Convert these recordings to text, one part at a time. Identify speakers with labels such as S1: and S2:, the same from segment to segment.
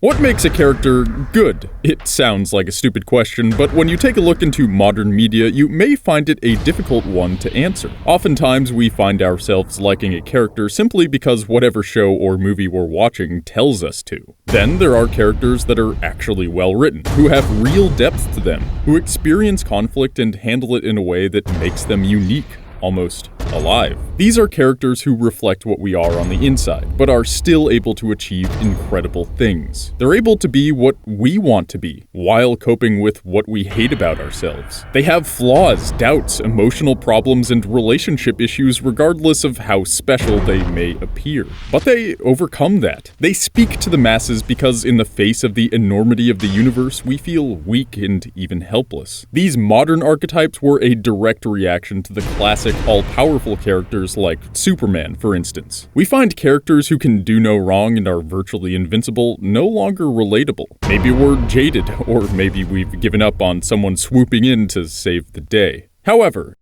S1: What makes a character good? It sounds like a stupid question, but when you take a look into modern media, you may find it a difficult one to answer. Oftentimes, we find ourselves liking a character simply because whatever show or movie we're watching tells us to. Then there are characters that are actually well written, who have real depth to them, who experience conflict and handle it in a way that makes them unique, almost alive. These are characters who reflect what we are on the inside, but are still able to achieve incredible things. They're able to be what we want to be, while coping with what we hate about ourselves. They have flaws, doubts, emotional problems, and relationship issues regardless of how special they may appear. But they overcome that. They speak to the masses because in the face of the enormity of the universe, we feel weak and even helpless. These modern archetypes were a direct reaction to the classic all-powerful characters like Superman, for instance. We find characters who can do no wrong and are virtually invincible no longer relatable. Maybe we're jaded, or maybe we've given up on someone swooping in to save the day. However,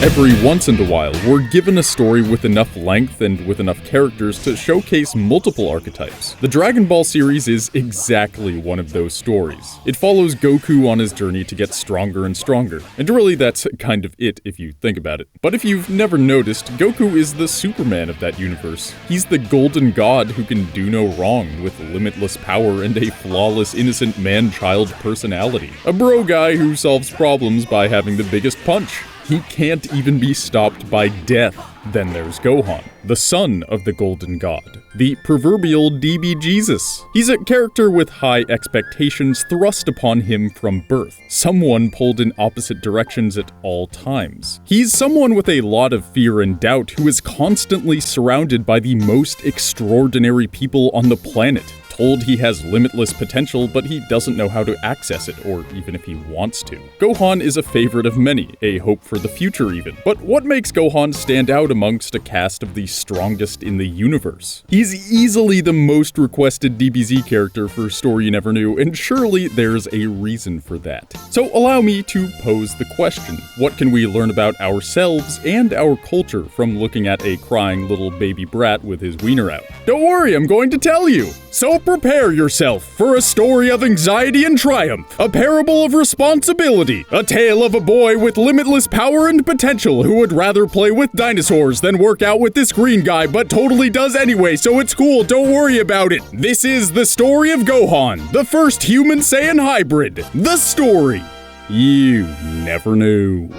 S1: every once in a while, we're given a story with enough length and with enough characters to showcase multiple archetypes. The Dragon Ball series is exactly one of those stories. It follows Goku on his journey to get stronger and stronger, and really that's kind of it if you think about it. But if you've never noticed, Goku is the Superman of that universe. He's the golden god who can do no wrong, with limitless power and a flawless innocent man-child personality. A bro guy who solves problems by having the biggest punch. He can't even be stopped by death. Then there's Gohan, the son of the Golden God, the proverbial DB Jesus. He's a character with high expectations thrust upon him from birth, someone pulled in opposite directions at all times. He's someone with a lot of fear and doubt who is constantly surrounded by the most extraordinary people on the planet. Told he has limitless potential, but he doesn't know how to access it, or even if he wants to. Gohan is a favorite of many, a hope for the future even. But what makes Gohan stand out amongst a cast of the strongest in the universe? He's easily the most requested DBZ character for Story You Never Knew, and surely there's a reason for that. So allow me to pose the question: what can we learn about ourselves and our culture from looking at a crying little baby brat with his wiener out? Don't worry, I'm going to tell you! So prepare yourself for a story of anxiety and triumph, a parable of responsibility, a tale of a boy with limitless power and potential who would rather play with dinosaurs than work out with this green guy, but totally does anyway, so it's cool, don't worry about it. This is the story of Gohan, the first human Saiyan hybrid. The story you never knew.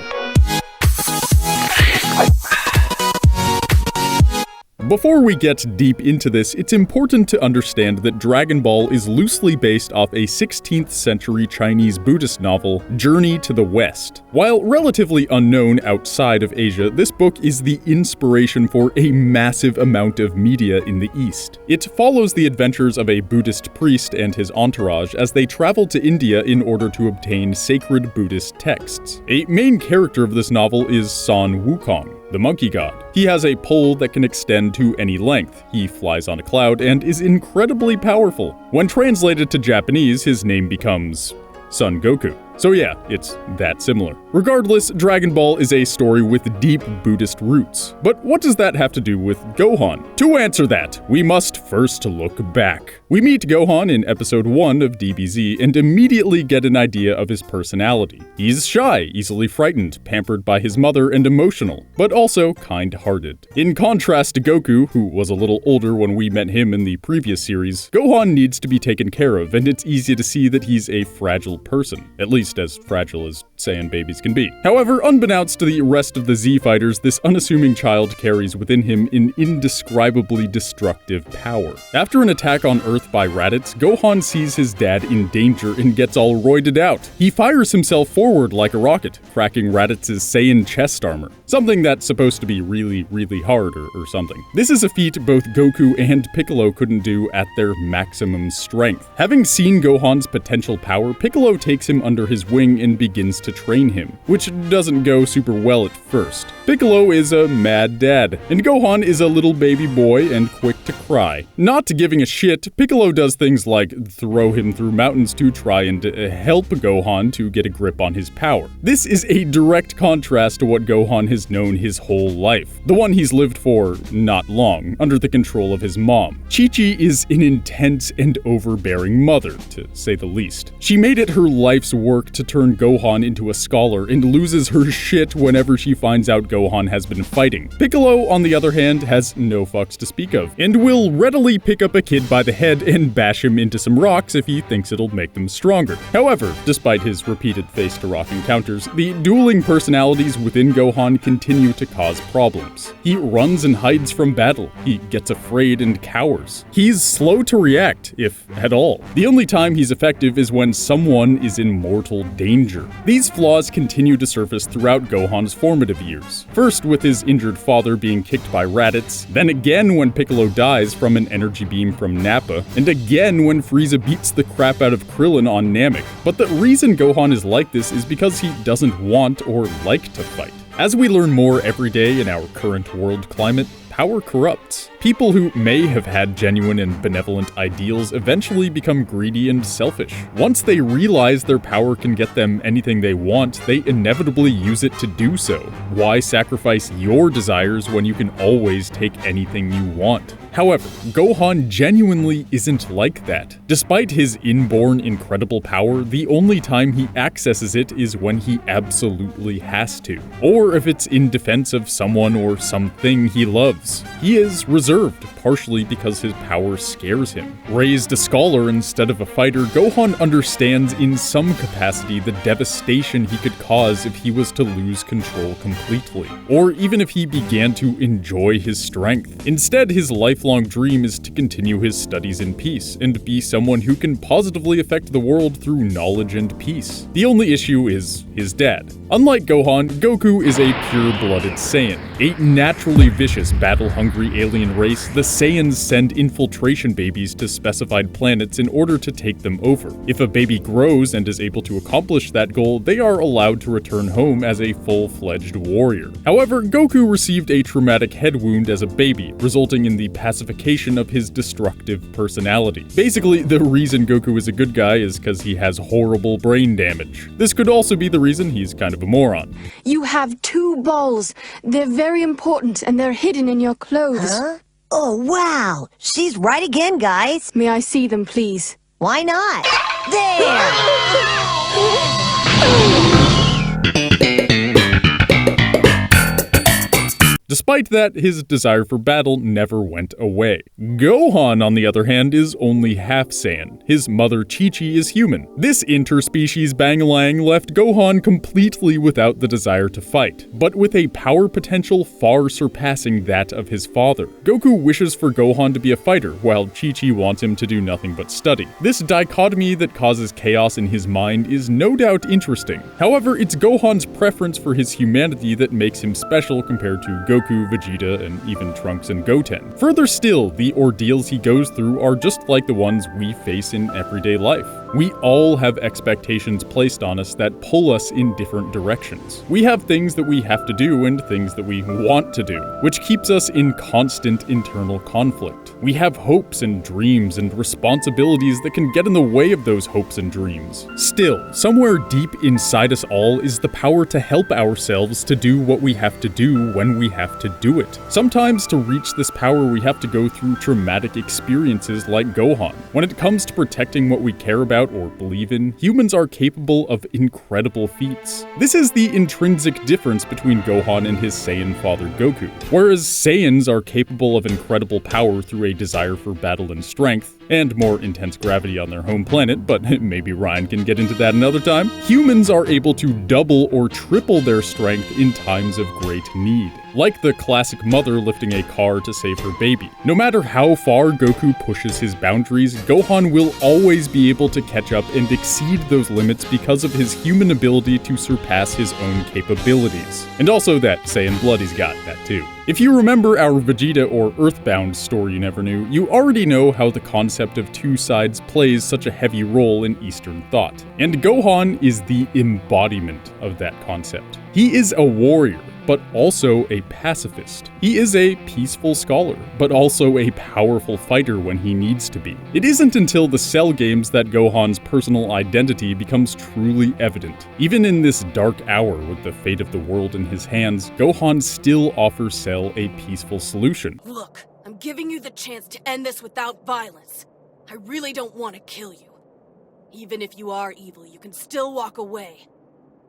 S1: Before we get deep into this, it's important to understand that Dragon Ball is loosely based off a 16th century Chinese Buddhist novel, Journey to the West. While relatively unknown outside of Asia, this book is the inspiration for a massive amount of media in the East. It follows the adventures of a Buddhist priest and his entourage as they travel to India in order to obtain sacred Buddhist texts. A main character of this novel is Sun Wukong, the monkey god. He has a pole that can extend to any length. He flies on a cloud and is incredibly powerful. When translated to Japanese, his name becomes Son Goku. So yeah, it's that similar. Regardless, Dragon Ball is a story with deep Buddhist roots. But what does that have to do with Gohan? To answer that, we must first look back. We meet Gohan in episode 1 of DBZ and immediately get an idea of his personality. He's shy, easily frightened, pampered by his mother, and emotional, but also kind-hearted. In contrast to Goku, who was a little older when we met him in the previous series, Gohan needs to be taken care of, and it's easy to see that he's a fragile person, at least as fragile as Saiyan babies can be. However, unbeknownst to the rest of the Z fighters, this unassuming child carries within him an indescribably destructive power. After an attack on Earth by Raditz, Gohan sees his dad in danger and gets all roided out. He fires himself forward like a rocket, cracking Raditz's Saiyan chest armor, something that's supposed to be really, really hard or something. This is a feat both Goku and Piccolo couldn't do at their maximum strength. Having seen Gohan's potential power, Piccolo takes him under his his wing and begins to train him, which doesn't go super well at first. Piccolo is a mad dad, and Gohan is a little baby boy and quick to cry. Not giving a shit, Piccolo does things like throw him through mountains to try and help Gohan to get a grip on his power. This is a direct contrast to what Gohan has known his whole life, the one he's lived for not long, under the control of his mom. Chi-Chi is an intense and overbearing mother, to say the least. She made it her life's work to turn Gohan into a scholar and loses her shit whenever she finds out Gohan has been fighting. Piccolo, on the other hand, has no fucks to speak of, and will readily pick up a kid by the head and bash him into some rocks if he thinks it'll make them stronger. However, despite his repeated face-to-rock encounters, the dueling personalities within Gohan continue to cause problems. He runs and hides from battle. He gets afraid and cowers. He's slow to react, if at all. The only time he's effective is when someone is in mortal danger. These flaws continue to surface throughout Gohan's formative years. First with his injured father being kicked by Raditz, then again when Piccolo dies from an energy beam from Nappa, and again when Frieza beats the crap out of Krillin on Namek. But the reason Gohan is like this is because he doesn't want or like to fight. As we learn more every day in our current world climate, power corrupts. People who may have had genuine and benevolent ideals eventually become greedy and selfish. Once they realize their power can get them anything they want, they inevitably use it to do so. Why sacrifice your desires when you can always take anything you want? However, Gohan genuinely isn't like that. Despite his inborn incredible power, the only time he accesses it is when he absolutely has to, or if it's in defense of someone or something he loves. He is reserved, partially because his power scares him. Raised a scholar instead of a fighter, Gohan understands in some capacity the devastation he could cause if he was to lose control completely, or even if he began to enjoy his strength. Instead, his lifelong dream is to continue his studies in peace, and be someone who can positively affect the world through knowledge and peace. The only issue is his dad. Unlike Gohan, Goku is a pure-blooded Saiyan. A naturally vicious, battle-hungry alien race, the Saiyans send infiltration babies to specified planets in order to take them over. If a baby grows and is able to accomplish that goal, they are allowed to return home as a full-fledged warrior. However, Goku received a traumatic head wound as a baby, resulting in the pacification of his destructive personality. Basically, the reason Goku is a good guy is because he has horrible brain damage. This could also be the reason he's kind of a moron.
S2: You have 2 balls. They're very important and they're hidden in your clothes.
S3: Huh? Oh, wow! She's right again, guys!
S2: May I see them, please?
S3: Why not? There!
S1: Despite that, his desire for battle never went away. Gohan, on the other hand, is only half Saiyan. His mother Chi-Chi is human. This interspecies bang-a-lang left Gohan completely without the desire to fight, but with a power potential far surpassing that of his father. Goku wishes for Gohan to be a fighter, while Chi-Chi wants him to do nothing but study. This dichotomy that causes chaos in his mind is no doubt interesting. However, it's Gohan's preference for his humanity that makes him special compared to Goku, Vegeta, and even Trunks and Goten. Further still, the ordeals he goes through are just like the ones we face in everyday life. We all have expectations placed on us that pull us in different directions. We have things that we have to do and things that we want to do, which keeps us in constant internal conflict. We have hopes and dreams and responsibilities that can get in the way of those hopes and dreams. Still, somewhere deep inside us all is the power to help ourselves to do what we have to do when we have to do it. Sometimes to reach this power we have to go through traumatic experiences like Gohan. When it comes to protecting what we care about or believe in, humans are capable of incredible feats. This is the intrinsic difference between Gohan and his Saiyan father Goku. Whereas Saiyans are capable of incredible power through a desire for battle and strength, and more intense gravity on their home planet, but maybe Ryan can get into that another time, humans are able to double or triple their strength in times of great need. Like the classic mother lifting a car to save her baby. No matter how far Goku pushes his boundaries, Gohan will always be able to catch up and exceed those limits because of his human ability to surpass his own capabilities. And also that Saiyan blood he's got, that too. If you remember our Vegeta or Earthbound story you never knew, you already know how the concept of two sides plays such a heavy role in Eastern thought. And Gohan is the embodiment of that concept. He is a warrior, but also a pacifist. He is a peaceful scholar, but also a powerful fighter when he needs to be. It isn't until the Cell games that Gohan's personal identity becomes truly evident. Even in this dark hour with the fate of the world in his hands, Gohan still offers Cell a peaceful solution.
S4: Look, I'm giving you the chance to end this without violence. I really don't want to kill you. Even if you are evil, you can still walk away.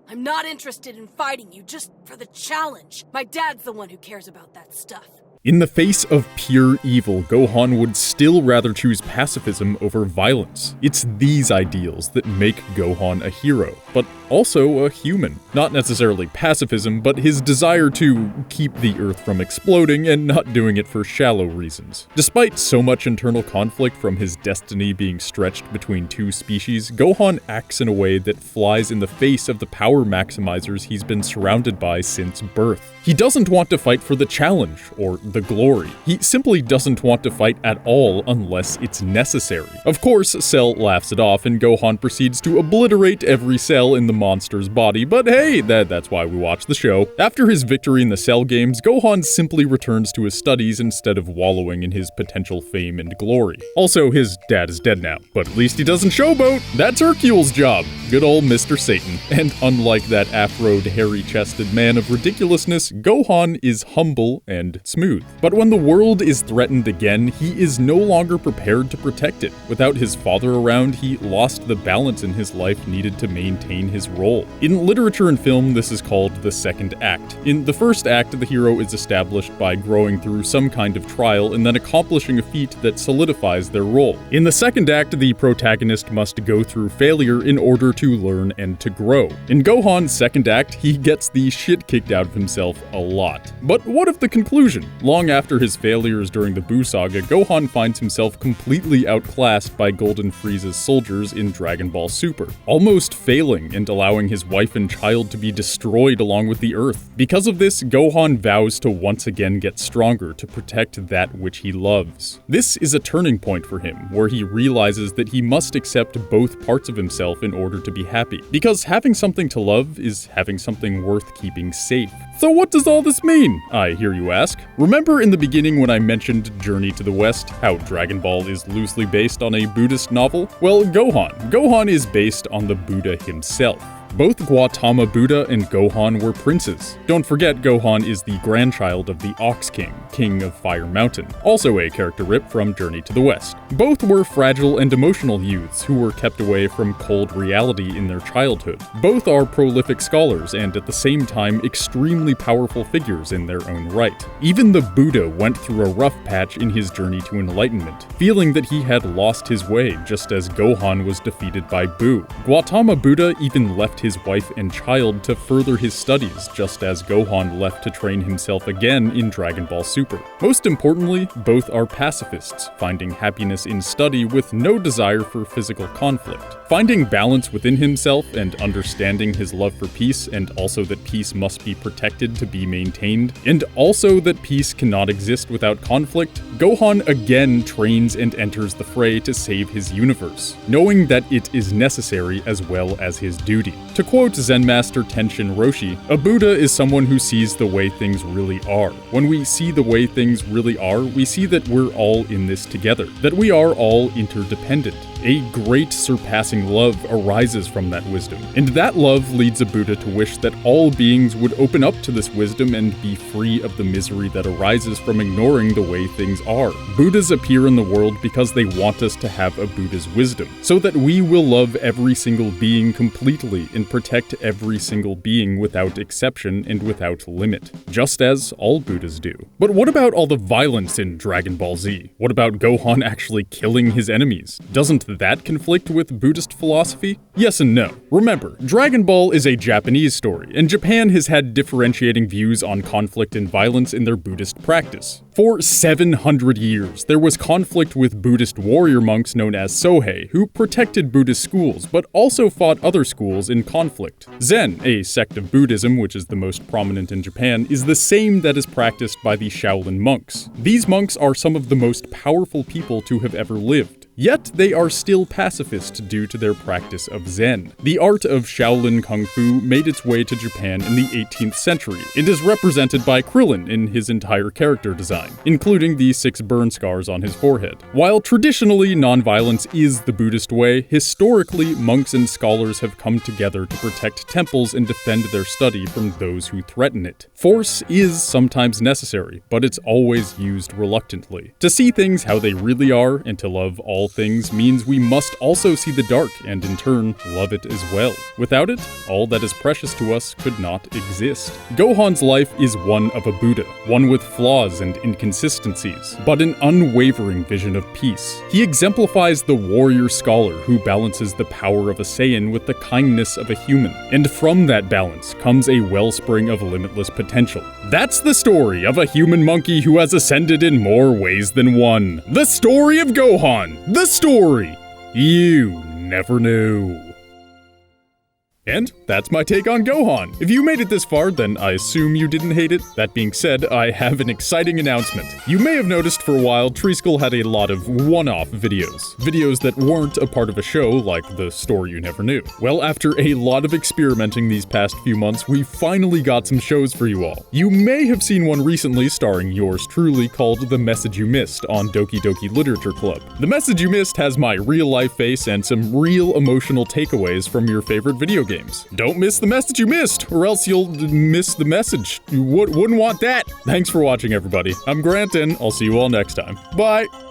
S4: I'm not interested in fighting you just for the challenge. My dad's the one who cares about that stuff.
S1: In the face of pure evil, Gohan would still rather choose pacifism over violence. It's these ideals that make Gohan a hero, but also a human. Not necessarily pacifism, but his desire to keep the Earth from exploding and not doing it for shallow reasons. Despite so much internal conflict from his destiny being stretched between two species, Gohan acts in a way that flies in the face of the power maximizers he's been surrounded by since birth. He doesn't want to fight for the challenge, or the glory. He simply doesn't want to fight at all unless it's necessary. Of course, Cell laughs it off and Gohan proceeds to obliterate every cell in the monster's body, but hey, that's why we watch the show. After his victory in the Cell games, Gohan simply returns to his studies instead of wallowing in his potential fame and glory. Also, his dad is dead now, but at least he doesn't showboat. That's Hercule's job. Good old Mr. Satan. And unlike that afroed, hairy-chested man of ridiculousness, Gohan is humble and smooth. But when the world is threatened again, he is no longer prepared to protect it. Without his father around, he lost the balance in his life needed to maintain his role. In literature and film, this is called the second act. In the first act, the hero is established by growing through some kind of trial and then accomplishing a feat that solidifies their role. In the second act, the protagonist must go through failure in order to learn and to grow. In Gohan's second act, he gets the shit kicked out of himself a lot. But what of the conclusion? Long after his failures during the Buu saga, Gohan finds himself completely outclassed by Golden Frieza's soldiers in Dragon Ball Super, almost failing and allowing his wife and child to be destroyed along with the Earth. Because of this, Gohan vows to once again get stronger to protect that which he loves. This is a turning point for him, where he realizes that he must accept both parts of himself in order to be happy. Because having something to love is having something worth keeping safe. So what does all this mean, I hear you ask? Remember in the beginning when I mentioned Journey to the West, how Dragon Ball is loosely based on a Buddhist novel? Well, Gohan is based on the Buddha himself. Both Gautama Buddha and Gohan were princes. Don't forget, Gohan is the grandchild of the Ox King, King of Fire Mountain, also a character rip from Journey to the West. Both were fragile and emotional youths who were kept away from cold reality in their childhood. Both are prolific scholars and at the same time extremely powerful figures in their own right. Even the Buddha went through a rough patch in his journey to enlightenment, feeling that he had lost his way just as Gohan was defeated by Buu. Gautama Buddha even left his wife and child to further his studies, just as Gohan left to train himself again in Dragon Ball Super. Most importantly, both are pacifists, finding happiness in study with no desire for physical conflict. Finding balance within himself and understanding his love for peace, and also that peace must be protected to be maintained, and also that peace cannot exist without conflict, Gohan again trains and enters the fray to save his universe, knowing that it is necessary as well as his duty. To quote Zen Master Tenshin Roshi, a Buddha is someone who sees the way things really are. When we see the way things really are, we see that we're all in this together, that we are all interdependent. A great surpassing love arises from that wisdom, and that love leads a Buddha to wish that all beings would open up to this wisdom and be free of the misery that arises from ignoring the way things are. Buddhas appear in the world because they want us to have a Buddha's wisdom, so that we will love every single being completely and protect every single being without exception and without limit, just as all Buddhas do. But what about all the violence in Dragon Ball Z? What about Gohan actually killing his enemies? Doesn't that conflict with Buddhist philosophy? Yes and no. Remember, Dragon Ball is a Japanese story, and Japan has had differentiating views on conflict and violence in their Buddhist practice. For 700 years, there was conflict with Buddhist warrior monks known as Sohei, who protected Buddhist schools, but also fought other schools in conflict. Zen, a sect of Buddhism which is the most prominent in Japan, is the same that is practiced by the Shaolin monks. These monks are some of the most powerful people to have ever lived. Yet, they are still pacifist due to their practice of Zen. The art of Shaolin Kung Fu made its way to Japan in the 18th century, and is represented by Krillin in his entire character design, including the 6 burn scars on his forehead. While traditionally nonviolence is the Buddhist way, historically monks and scholars have come together to protect temples and defend their study from those who threaten it. Force is sometimes necessary, but it's always used reluctantly. To see things how they really are, and to love all things, means we must also see the dark, and in turn, love it as well. Without it, all that is precious to us could not exist. Gohan's life is one of a Buddha, one with flaws and inconsistencies, but an unwavering vision of peace. He exemplifies the warrior scholar who balances the power of a Saiyan with the kindness of a human, and from that balance comes a wellspring of limitless potential. That's the story of a human monkey who has ascended in more ways than one. The story of Gohan! The story you never knew. And that's my take on Gohan. If you made it this far, then I assume you didn't hate it. That being said, I have an exciting announcement. You may have noticed for a while, Treesicle had a lot of one-off videos. Videos that weren't a part of a show, like the story you never knew. Well, after a lot of experimenting these past few months, we finally got some shows for you all. You may have seen one recently starring yours truly called The Message You Missed on Doki Doki Literature Club. The Message You Missed has my real-life face and some real emotional takeaways from your favorite video games. Don't miss the message you missed, or else you'll miss the message. You wouldn't want that. Thanks for watching, everybody. I'm Grant, and I'll see you all next time. Bye!